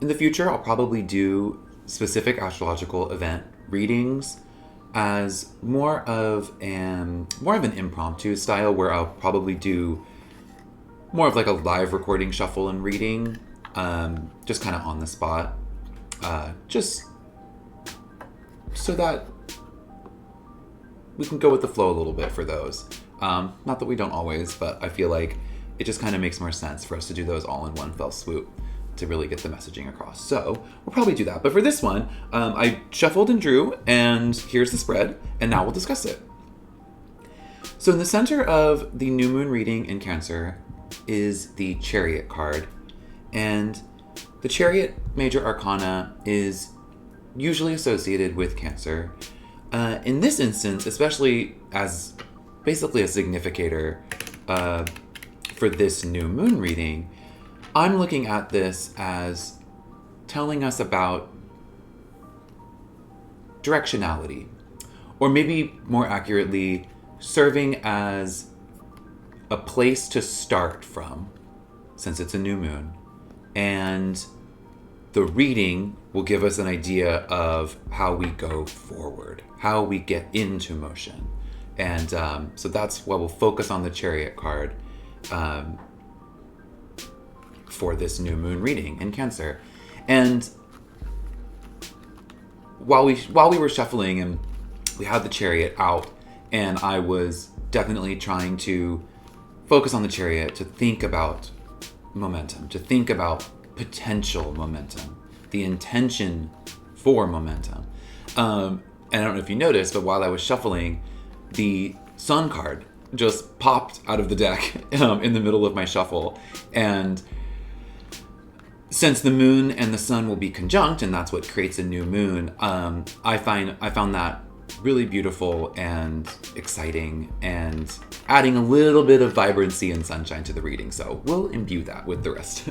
In the future, I'll probably do specific astrological event readings as more of an impromptu style, where I'll probably do more of like a live recording shuffle and reading, just kind of on the spot, just so that we can go with the flow a little bit for those. Not that we don't always, but I feel like it just kind of makes more sense for us to do those all in one fell swoop to really get the messaging across. So we'll probably do that. But for this one, I shuffled and drew, and here's the spread, and now we'll discuss it. So in the center of the new moon reading in Cancer is the Chariot card. And the Chariot major arcana is usually associated with Cancer. In this instance, especially as basically a significator for this new moon reading, I'm looking at this as telling us about directionality, or maybe more accurately, serving as a place to start from, since it's a new moon. And the reading will give us an idea of how we go forward, how we get into motion. And so that's why we'll focus on the Chariot card for this new moon reading in Cancer. And while we were shuffling and we had the Chariot out, and I was definitely trying to focus on the Chariot to think about momentum, to think about potential momentum, the intention for momentum. And I don't know if you noticed, but while I was shuffling, the Sun card just popped out of the deck in the middle of my shuffle. And since the moon and the sun will be conjunct, and that's what creates a new moon, I found that really beautiful and exciting, and adding a little bit of vibrancy and sunshine to the reading. So we'll imbue that with the rest.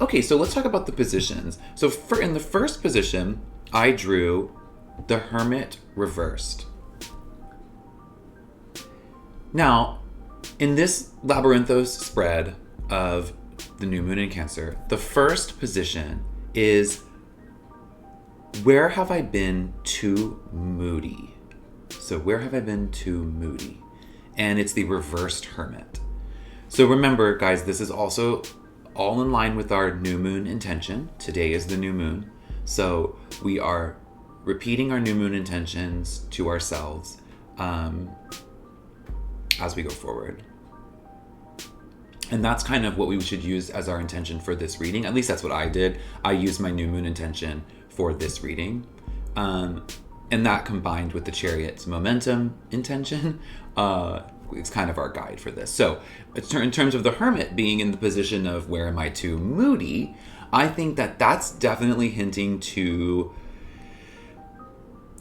Okay, so let's talk about the positions. So in the first position, I drew the Hermit reversed. Now, In this labyrinthos spread of the new moon in Cancer, the first position is, where have I been too moody? So where have I been too moody? And it's the reversed Hermit. So remember, guys, this is also all in line with our new moon intention. Today is the new moon. So we are repeating our new moon intentions to ourselves as we go forward. And that's kind of what we should use as our intention for this reading. At least that's what I did. I used my new moon intention for this reading. And that combined with the Chariot's momentum intention, it's kind of our guide for this. So in terms of the Hermit being in the position of where am I too moody, I think that that's definitely hinting to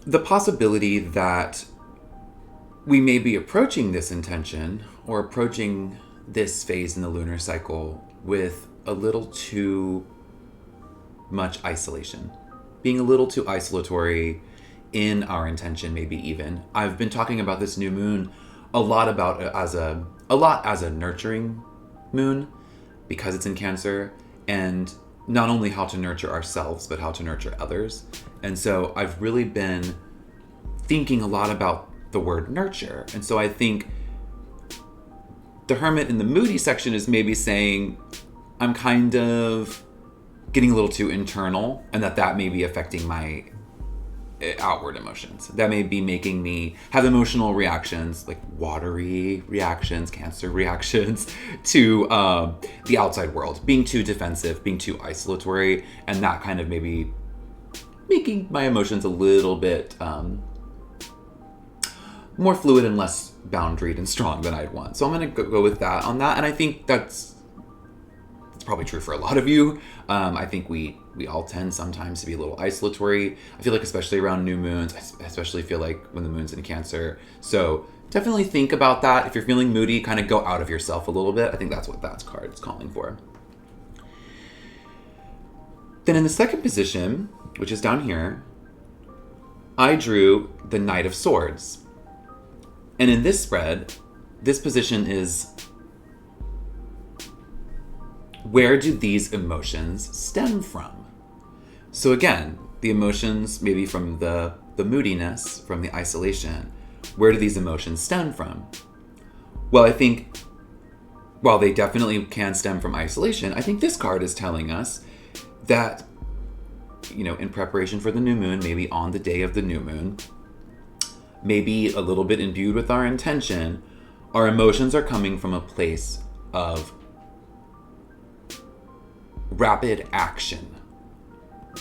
the possibility that we may be approaching this intention or approaching this phase in the lunar cycle with a little too much isolation, being a little too isolatory in our intention, maybe even. I've been talking about this new moon a lot as a nurturing moon because it's in Cancer, and not only how to nurture ourselves, but how to nurture others. And so I've really been thinking a lot about the word nurture. And so I think the Hermit in the moody section is maybe saying, I'm kind of getting a little too internal, and that may be affecting my outward emotions. That may be making me have emotional reactions, like watery reactions, Cancer reactions to the outside world, being too defensive, being too isolatory, and that kind of maybe making my emotions a little bit more fluid and less boundaried and strong than I'd want. So I'm going to go with that on that. And I think that's probably true for a lot of you. I think we all tend sometimes to be a little isolatory. I feel like especially around new moons, I especially feel like when the moon's in Cancer. So definitely think about that. If you're feeling moody, kind of go out of yourself a little bit. I think that's what that card is calling for. Then in the second position, which is down here, I drew the Knight of Swords. And in this spread, this position is, where do these emotions stem from? So again, the emotions maybe from the moodiness, from the isolation, where do these emotions stem from? Well, I think while they definitely can stem from isolation, I think this card is telling us that, in preparation for the new moon, maybe on the day of the new moon, maybe a little bit imbued with our intention, our emotions are coming from a place of rapid action.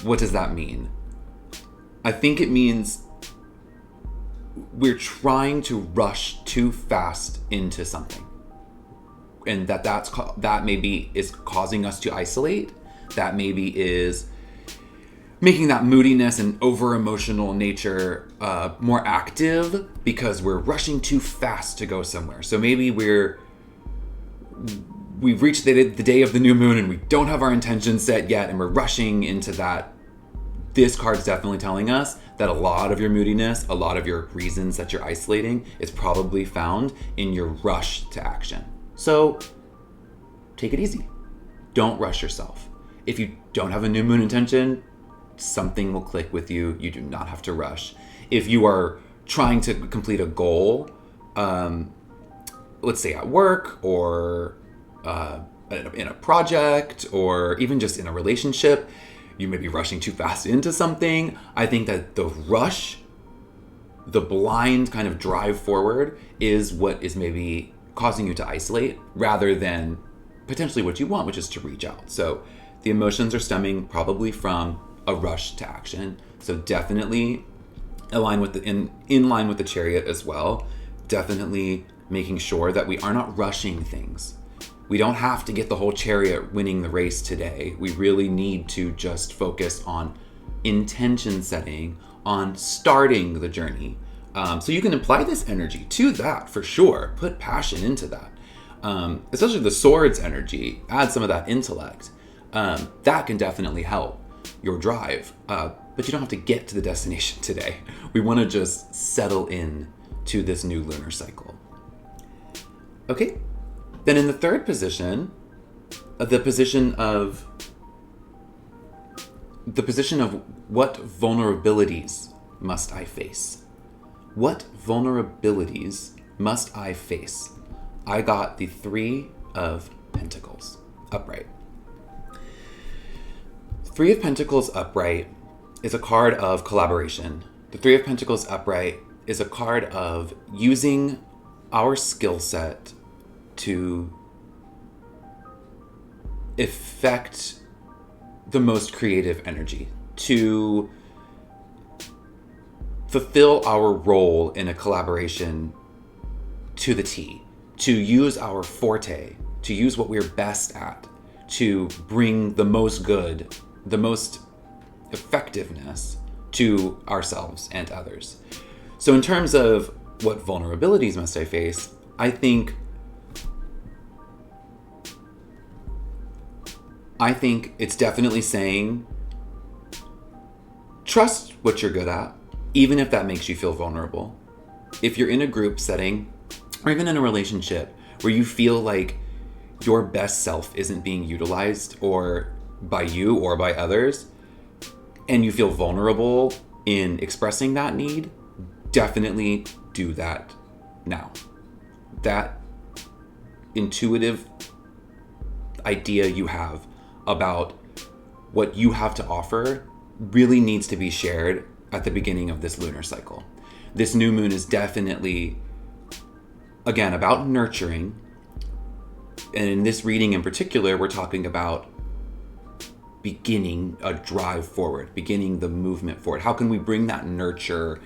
What does that mean? I think it means we're trying to rush too fast into something. And that maybe is causing us to isolate. That maybe is making that moodiness and over-emotional nature more active because we're rushing too fast to go somewhere. So maybe we've reached the day of the new moon and we don't have our intentions set yet and we're rushing into that. This card's definitely telling us that a lot of your moodiness, a lot of your reasons that you're isolating is probably found in your rush to action. So take it easy. Don't rush yourself. If you don't have a new moon intention, something will click with you. You do not have to rush. If you are trying to complete a goal, let's say at work or in a project or even just in a relationship, you may be rushing too fast into something. I think that the rush, the blind kind of drive forward is what is maybe causing you to isolate rather than potentially what you want, which is to reach out. So the emotions are stemming probably from a rush to action. So definitely in line with the Chariot as well. Definitely making sure that we are not rushing things. We don't have to get the whole Chariot winning the race today. We really need to just focus on intention setting, on starting the journey. So you can apply this energy to that for sure. Put passion into that. Especially the Swords energy. Add some of that intellect. That can definitely help your drive, but you don't have to get to the destination today. We want to just settle in to this new lunar cycle. Okay. Then in the third position, the position of what vulnerabilities must I face? What vulnerabilities must I face? I got the Three of Pentacles upright. Three of Pentacles upright is a card of collaboration. The Three of Pentacles upright is a card of using our skill set to effect the most creative energy, to fulfill our role in a collaboration to the T, to use our forte, to use what we're best at, to bring the most good, the most effectiveness to ourselves and others. So in terms of what vulnerabilities must I face, I think it's definitely saying, trust what you're good at, even if that makes you feel vulnerable. If you're in a group setting, or even in a relationship where you feel like your best self isn't being utilized or by you or by others, and you feel vulnerable in expressing that need, definitely do that now. That intuitive idea you have about what you have to offer really needs to be shared at the beginning of this lunar cycle. This new moon is definitely, again, about nurturing. And in this reading in particular, we're talking about beginning a drive forward, beginning the movement forward. How can we bring that nurture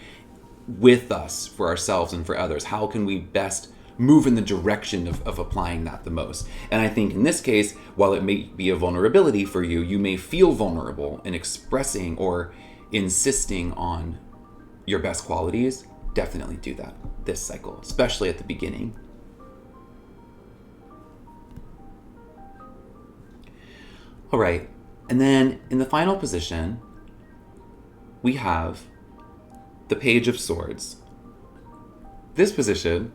with us for ourselves and for others? How can we best move in the direction of applying that the most? And I think in this case, while it may be a vulnerability for you, you may feel vulnerable in expressing or insisting on your best qualities. Definitely do that this cycle, especially at the beginning. All right. And then in the final position, we have the Page of Swords. This position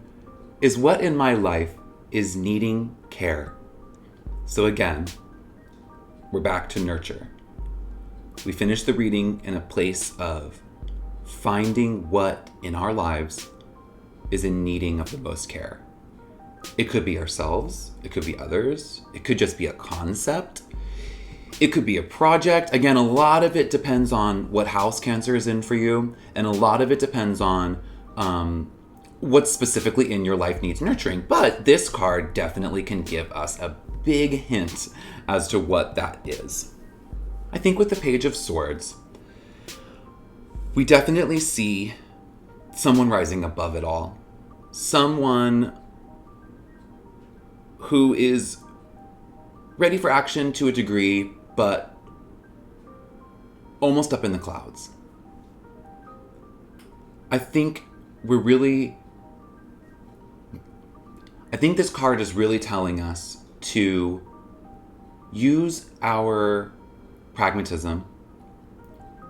is what in my life is needing care. So again, we're back to nurture. We finished the reading in a place of finding what in our lives is in needing of the most care. It could be ourselves, it could be others, it could just be a concept, it could be a project. Again, a lot of it depends on what house Cancer is in for you, and a lot of it depends on what specifically in your life needs nurturing. But this card definitely can give us a big hint as to what that is. I think with the Page of Swords, we definitely see someone rising above it all. Someone who is ready for action to a degree, but almost up in the clouds. I think this card is really telling us to use our pragmatism,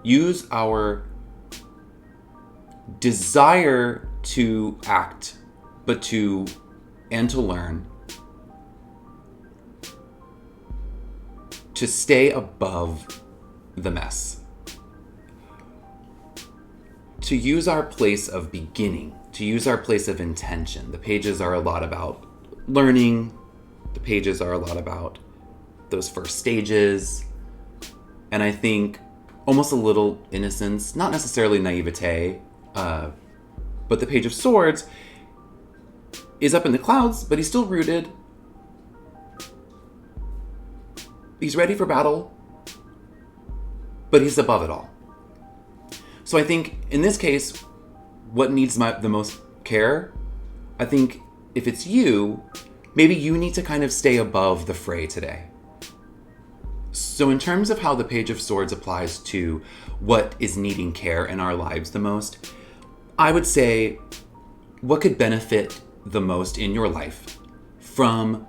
use our desire to act, and to learn, to stay above the mess, to use our place of beginning, to use our place of intention. The pages are a lot about learning. The pages are a lot about those first stages. And I think almost a little innocence, not necessarily naivete, but the Page of Swords is up in the clouds, but he's still rooted. He's ready for battle, but he's above it all. So I think in this case, what needs the most care, I think if it's you, maybe you need to kind of stay above the fray today. So in terms of how the Page of Swords applies to what is needing care in our lives the most, I would say what could benefit the most in your life from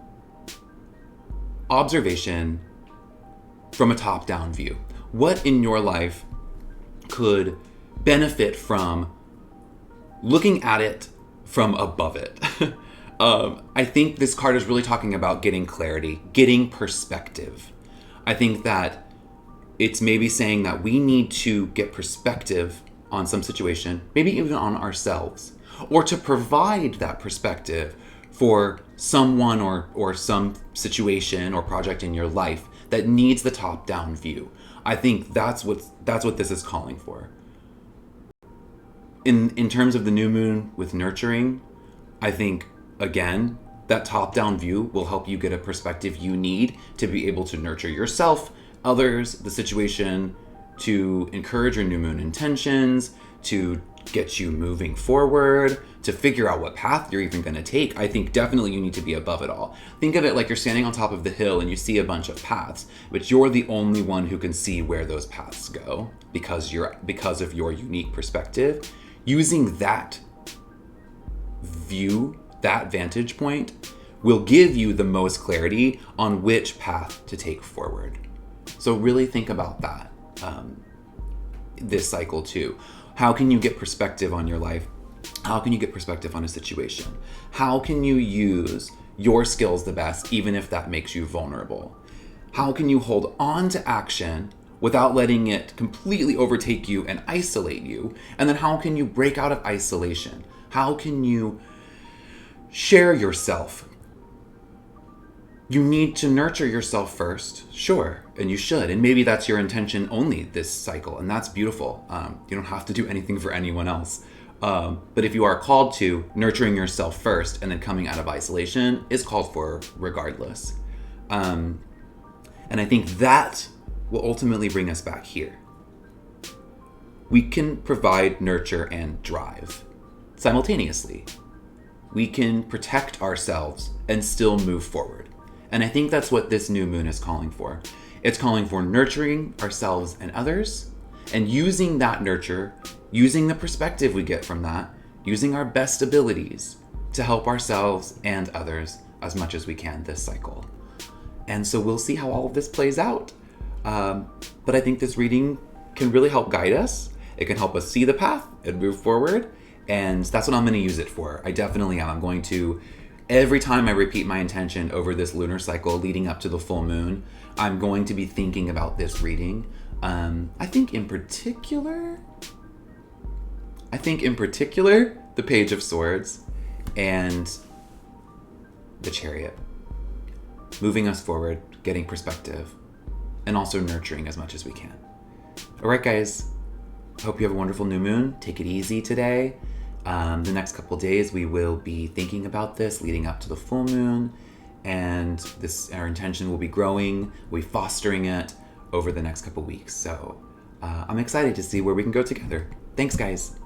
observation from a top-down view. What in your life could benefit from looking at it from above it? I think this card is really talking about getting clarity, getting perspective. I think that it's maybe saying that we need to get perspective on some situation, maybe even on ourselves, or to provide that perspective for someone or some situation or project in your life that needs the top-down view. I think that's what this is calling for. In terms of the new moon with nurturing, I think, again, that top-down view will help you get a perspective you need to be able to nurture yourself, others, the situation, to encourage your new moon intentions, to get you moving forward, to figure out what path you're even going to take. I think definitely you need to be above it all. Think of it like you're standing on top of the hill and you see a bunch of paths, but you're the only one who can see where those paths go because of your unique perspective. Using that view, that vantage point, will give you the most clarity on which path to take forward. So really think about that this cycle too. How can you get perspective on your life? How can you get perspective on a situation? How can you use your skills the best, even if that makes you vulnerable? How can you hold on to action without letting it completely overtake you and isolate you? And then how can you break out of isolation? How can you share yourself? You need to nurture yourself first, sure, and you should. And maybe that's your intention only this cycle, and that's beautiful. You don't have to do anything for anyone else. But if you are called to, nurturing yourself first and then coming out of isolation is called for regardless. And I think that will ultimately bring us back here. We can provide nurture and drive simultaneously. We can protect ourselves and still move forward. And I think that's what this new moon is calling for. It's calling for nurturing ourselves and others, and using that nurture, using the perspective we get from that, using our best abilities to help ourselves and others as much as we can this cycle. And so we'll see how all of this plays out. But I think this reading can really help guide us. It can help us see the path and move forward. And that's what I'm going to use it for. I definitely am. I'm going to, every time I repeat my intention over this lunar cycle leading up to the full moon, I'm going to be thinking about this reading. I think in particular, the Page of Swords and the Chariot. Moving us forward, getting perspective, and also nurturing as much as we can. All right, guys. I hope you have a wonderful new moon. Take it easy today. The next couple days, we will be thinking about this leading up to the full moon, and our intention will be growing, we'll be fostering it over the next couple weeks. So I'm excited to see where we can go together. Thanks, guys.